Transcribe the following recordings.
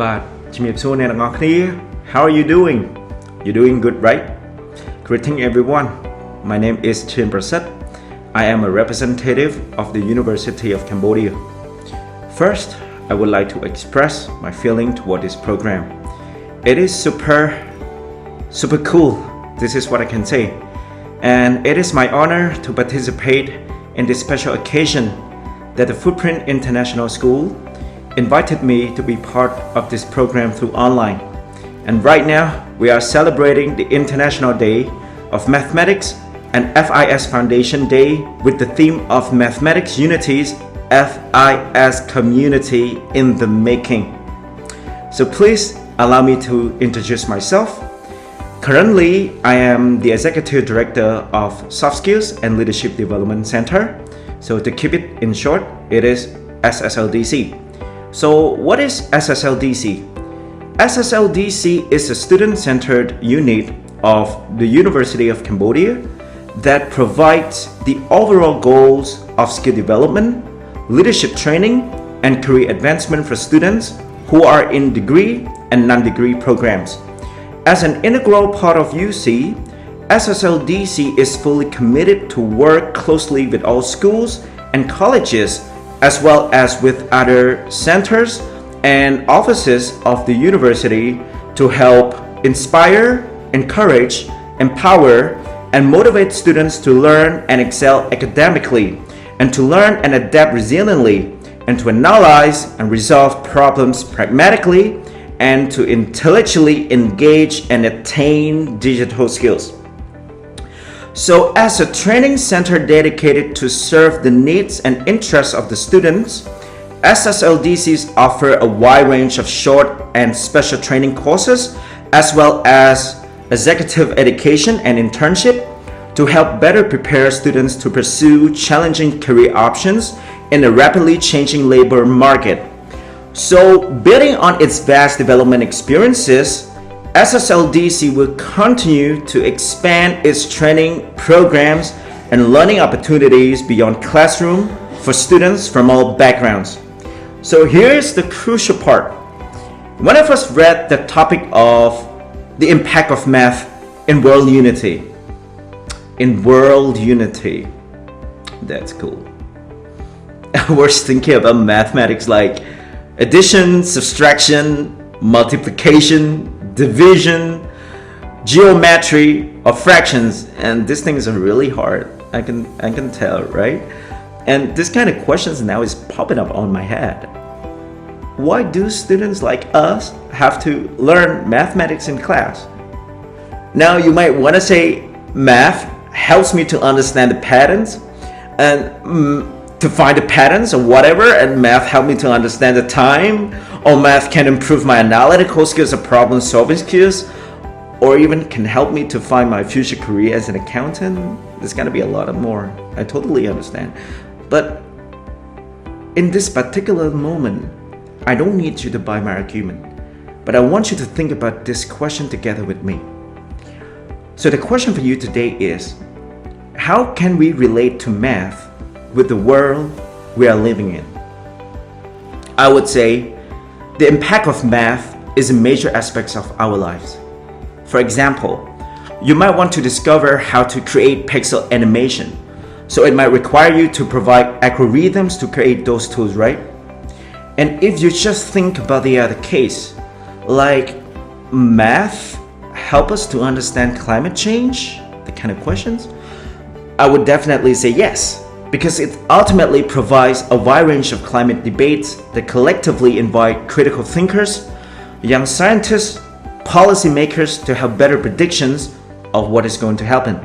បាទជំរាបសួរអ្នកទាំងអស់គ្នា How are you doing? You're doing good, right? Greeting everyone. My name is Chhean Brasit. I am a representative of the University of Cambodia. First, I would like to express my feeling toward this program. It is super cool. This is what I can say. And it is my honor to participate in this special occasion that the Footprint International School invited me to be part of this program through online. And right now, we are celebrating the International Day of Mathematics and FIS Foundation Day with the theme of Mathematics Unity's FIS Community in the Making. So please allow me to introduce myself. Currently, I am the Executive Director of Soft Skills and Leadership Development Center. So to keep it in short, it is SSLDC. So what is SSLDC? SSLDC is a student-centered unit of the University of Cambodia that provides the overall goals of skill development, leadership training, and career advancement for students who are in degree and non-degree programs. As an integral part of UC, SSLDC is fully committed to work closely with all schools and colleges as well as with other centers and offices of the university to help inspire, encourage, empower, and motivate students to learn and excel academically, and to learn and adapt resiliently, and to analyze and resolve problems pragmatically, and to intellectually engage and attain digital skills. So as a training center dedicated to serve the needs and interests of the students, SSLDCs offer a wide range of short and special training courses as well as executive education and internship to help better prepare students to pursue challenging career options in a rapidly changing labor market. So building on its vast development experiences, SSLDC will continue to expand its training programs and learning opportunities beyond classroom for students from all backgrounds. So here's the crucial part. When I first read the topic of the impact of math in world unity, that's cool. I was thinking about mathematics like addition, subtraction, multiplication, division, geometry, or fractions, and these things are really hard. I can tell, right? And this kind of questions now is popping up on my head. Why do students like us have to learn mathematics in class? Now you might want to say math helps me to understand the patterns and to find the patterns or whatever, and math helped me to understand the time, or math can improve my analytical skills or problem solving skills, or even can help me to find my future career as an accountant. There's gonna be a lot of more. I totally understand. But in this particular moment, I don't need you to buy my argument, but I want you to think about this question together with me. So the question for you today is, how can we relate to math with the world we are living in? I would say the impact of math is in major aspects of our lives. For example, you might want to discover how to create pixel animation. So it might require you to provide algorithms to create those tools, right? And if you just think about the other case, like math help us to understand climate change, the kind of questions, I would definitely say yes, because it ultimately provides a wide range of climate debates that collectively invite critical thinkers, young scientists, policymakers to have better predictions of what is going to happen.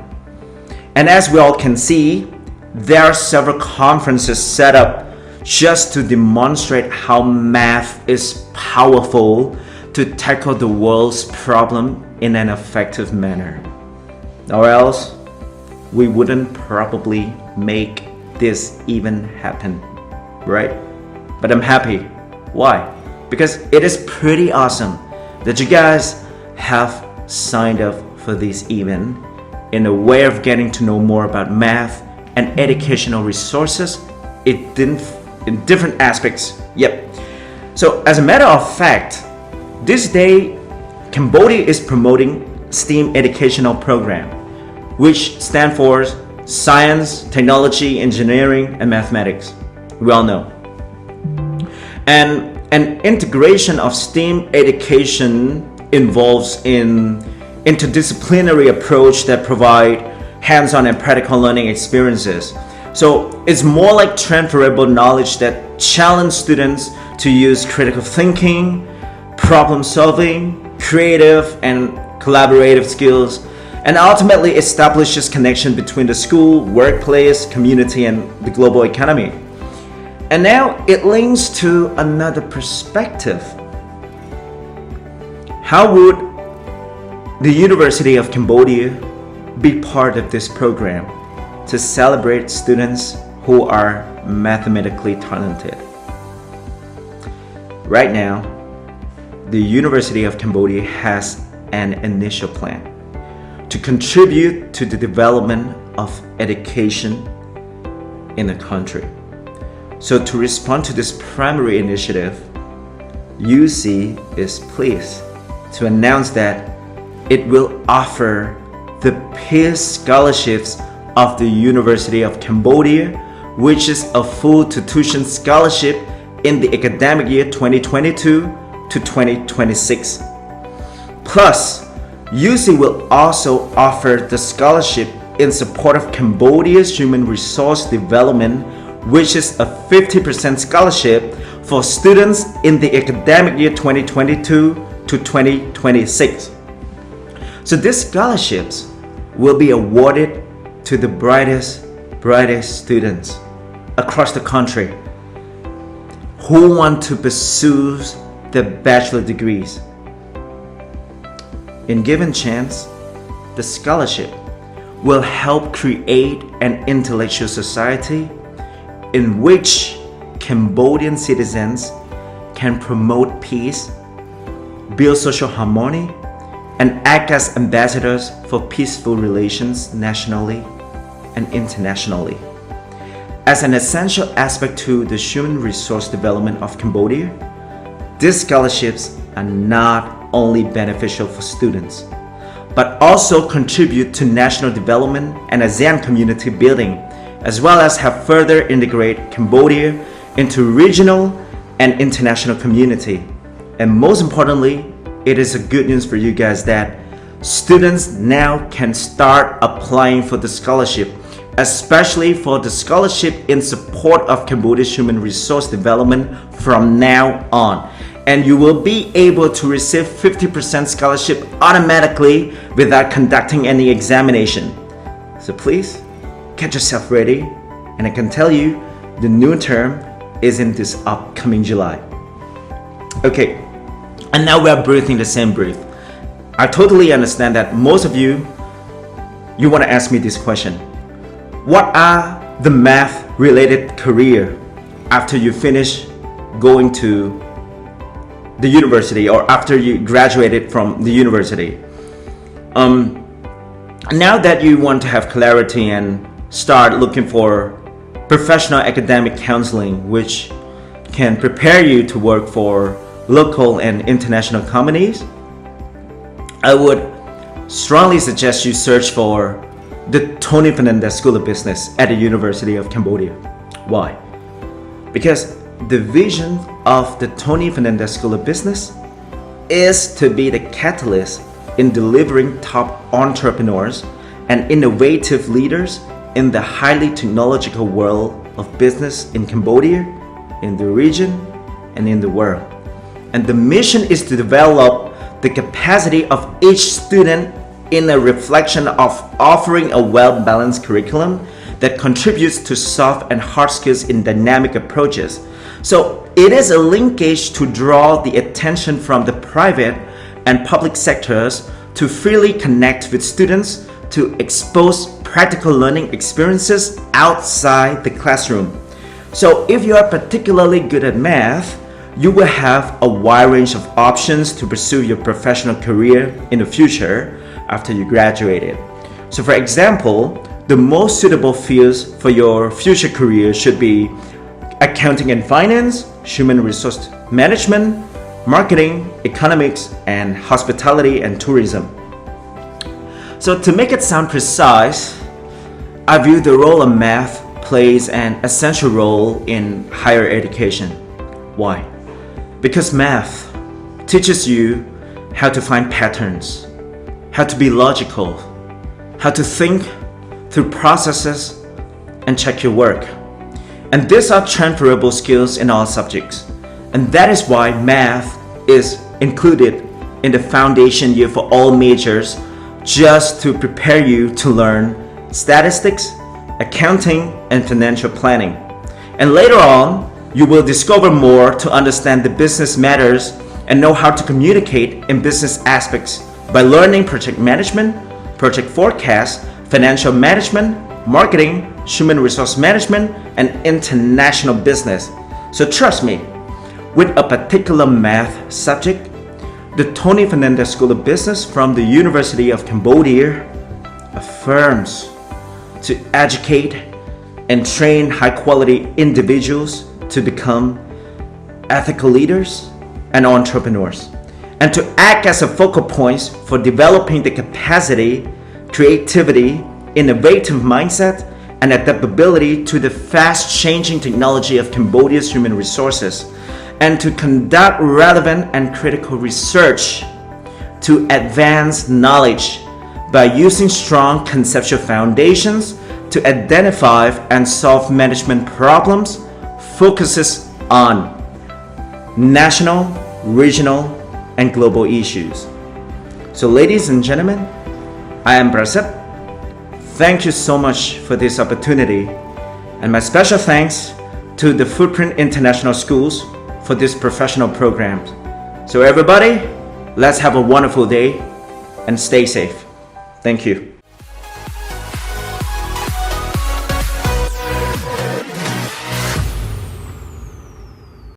And as we all can see, there are several conferences set up just to demonstrate how math is powerful to tackle the world's problem in an effective manner. Or else, we wouldn't probably make this even happen, right? But I'm happy. Why? Because it is pretty awesome that you guys have signed up for this event in a way of getting to know more about math and educational resources in different aspects. Yep. So as a matter of fact, This day, Cambodia is promoting STEAM educational program, which stand for Science, Technology, Engineering, and Mathematics. We all know. And an integration of STEAM education involves an interdisciplinary approach that provide hands-on and practical learning experiences. So it's more like transferable knowledge that challenge students to use critical thinking, problem solving, creative and collaborative skills, and ultimately establishes connection between the school, workplace, community, and the global economy. And now it links to another perspective. How would the University of Cambodia be part of this program to celebrate students who are mathematically talented? Right now, the University of Cambodia has an initial plan to contribute to the development of education in the country. So to respond to this primary initiative, UC is pleased to announce that it will offer the Peace Scholarships of the University of Cambodia, which is a full tuition scholarship in the academic year 2022 to 2026. Plus, UC will also offer the scholarship in support of Cambodia's human resource development, which is a 50% scholarship for students in the academic year 2022 to 2026. So these scholarships will be awarded to the brightest students across the country who want to pursue the bachelor degrees. In given chance, the scholarship will help create an intellectual society in which Cambodian citizens can promote peace, build social harmony, and act as ambassadors for peaceful relations nationally and internationally. As an essential aspect to the human resource development of Cambodia, these scholarships are not only beneficial for students, but also contribute to national development and ASEAN community building, as well as have further integrate Cambodia into regional and international community. And most importantly, it is a good news for you guys that students now can start applying for the scholarship, especially for the scholarship in support of Cambodia's human resource development from now on. And you will be able to receive 50% scholarship automatically without conducting any examination. So please get yourself ready, and I can tell you the new term is in this upcoming July. Okay, and now we are breathing the same breath. I totally understand that most of you want to ask me this question. What are the math related career after you finish going to the university or after you graduated from the university? Now that you want to have clarity and start looking for professional academic counseling, which can prepare you to work for local and international companies, I would strongly suggest you search for the Tony Fernandez School of Business at the University of Cambodia. Why? Because the vision of the Tony Fernandez School of Business is to be the catalyst in delivering top entrepreneurs and innovative leaders in the highly technological world of business in Cambodia, in the region, and in the world. And the mission is to develop the capacity of each student in a reflection of offering a well-balanced curriculum that contributes to soft and hard skills in dynamic approaches. So it is a linkage to draw the attention from the private and public sectors to freely connect with students to expose practical learning experiences outside the classroom. So if you are particularly good at math, you will have a wide range of options to pursue your professional career in the future after you graduated. So for example, the most suitable fields for your future career should be accounting and finance, human resource management, marketing, economics, and hospitality and tourism. So to make it sound precise, I view the role of math plays an essential role in higher education. Why? Because math teaches you how to find patterns, how to be logical, how to think through processes and check your work. And these are transferable skills in all subjects. And that is why math is included in the foundation year for all majors, just to prepare you to learn statistics, accounting, and financial planning. And later on, you will discover more to understand the business matters and know how to communicate in business aspects by learning project management, project forecast, financial management, marketing, human resource management, and international business. So trust me, with a particular math subject, the Tony Fernandez School of Business from the University of Cambodia affirms to educate and train high-quality individuals to become ethical leaders and entrepreneurs, and to act as a focal point for developing the capacity, creativity, innovative mindset, and adaptability to the fast-changing technology of Cambodia's human resources, and to conduct relevant and critical research to advance knowledge by using strong conceptual foundations to identify and solve management problems, focuses on national, regional, and global issues. So ladies and gentlemen, I am Brasit. Thank you so much for this opportunity, and my special thanks to the Footprint International Schools for this professional program. So everybody, let's have a wonderful day and stay safe. Thank you.